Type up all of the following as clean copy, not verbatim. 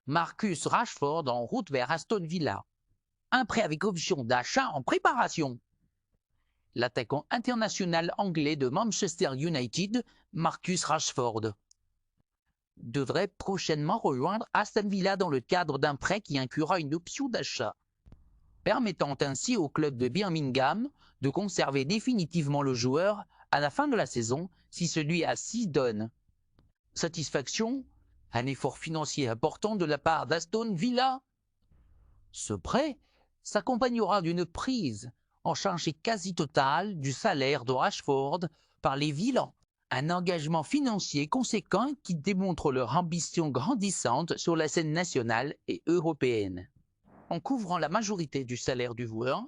Marcus Rashford en route vers Aston Villa. Un prêt avec option d'achat en préparation. L'attaquant international anglais de Manchester United, Marcus Rashford, devrait prochainement rejoindre Aston Villa dans le cadre d'un prêt qui inclura une option d'achat, permettant ainsi au club de Birmingham de conserver définitivement le joueur à la fin de la saison si celui-ci donne satisfaction. Un effort financier important de la part d'Aston Villa. Ce prêt s'accompagnera d'une prise en charge quasi totale du salaire de Rashford par les Villans. Un engagement financier conséquent qui démontre leur ambition grandissante sur la scène nationale et européenne. En couvrant la majorité du salaire du joueur,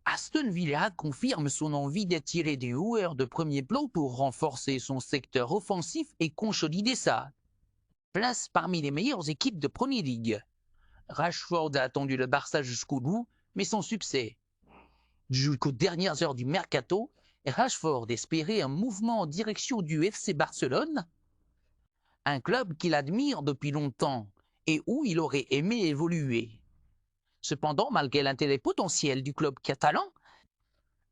Aston Villa confirme son envie d'attirer des joueurs de premier plan pour renforcer son secteur offensif et consolider sa place parmi les meilleures équipes de Premier League. Rashford a attendu le Barça jusqu'au bout, mais sans succès. Jusqu'aux dernières heures du mercato, Rashford espérait un mouvement en direction du FC Barcelone, un club qu'il admire depuis longtemps et où il aurait aimé évoluer. Cependant, malgré l'intérêt potentiel du club catalan,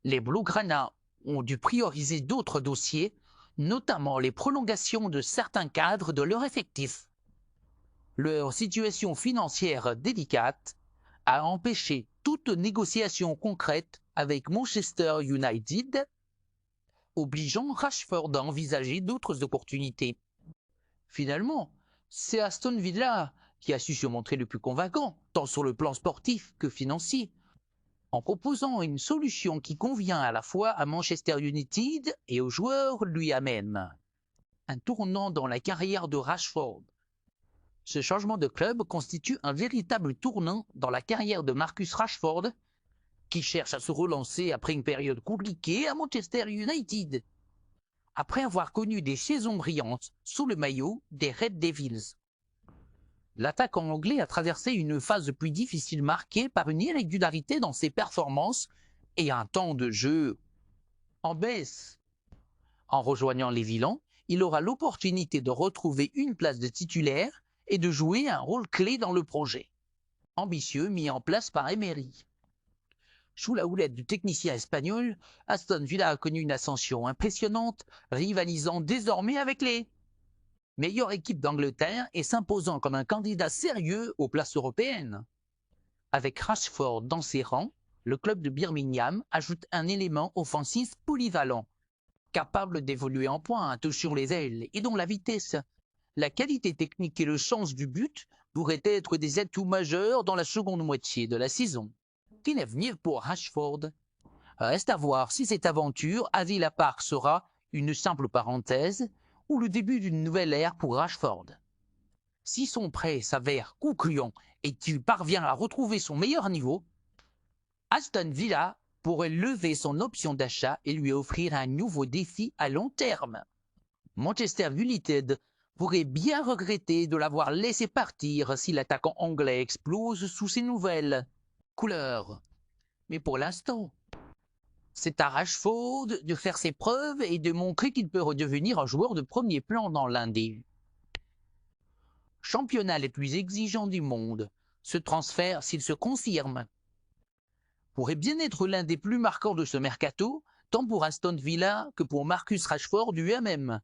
les Blaugrana ont dû prioriser d'autres dossiers, notamment les prolongations de certains cadres de leur effectif. Leur situation financière délicate a empêché toute négociation concrète avec Manchester United, obligeant Rashford à envisager d'autres opportunités. Finalement, c'est Aston Villa qui a su se montrer le plus convaincant, tant sur le plan sportif que financier, en proposant une solution qui convient à la fois à Manchester United et au joueur lui-même. Un tournant dans la carrière de Rashford. Ce changement de club constitue un véritable tournant dans la carrière de Marcus Rashford, qui cherche à se relancer après une période compliquée à Manchester United, après avoir connu des saisons brillantes sous le maillot des Red Devils. L'attaquant anglais a traversé une phase plus difficile marquée par une irrégularité dans ses performances et un temps de jeu en baisse. En rejoignant les Villans, il aura l'opportunité de retrouver une place de titulaire et de jouer un rôle clé dans le projet ambitieux mis en place par Emery. Sous la houlette du technicien espagnol, Aston Villa a connu une ascension impressionnante, rivalisant désormais avec les meilleures équipes d'Angleterre et s'imposant comme un candidat sérieux aux places européennes. Avec Rashford dans ses rangs, le club de Birmingham ajoute un élément offensif polyvalent, capable d'évoluer en pointe sur les ailes et dont la vitesse, la qualité technique et le sens du but pourraient être des atouts majeurs dans la seconde moitié de la saison. Quel avenir pour Rashford? Reste à voir si cette aventure à Villa Park sera une simple parenthèse ou le début d'une nouvelle ère pour Rashford. Si son prêt s'avère concluant et qu'il parvient à retrouver son meilleur niveau, Aston Villa pourrait lever son option d'achat et lui offrir un nouveau défi à long terme. Manchester United pourrait bien regretter de l'avoir laissé partir si l'attaquant anglais explose sous ses nouvelles couleurs. Mais pour l'instant, c'est à Rashford de faire ses preuves et de montrer qu'il peut redevenir un joueur de premier plan dans l'un des championnats les plus exigeants du monde. Ce transfert, s'il se confirme, pourrait bien être l'un des plus marquants de ce mercato, tant pour Aston Villa que pour Marcus Rashford lui-même.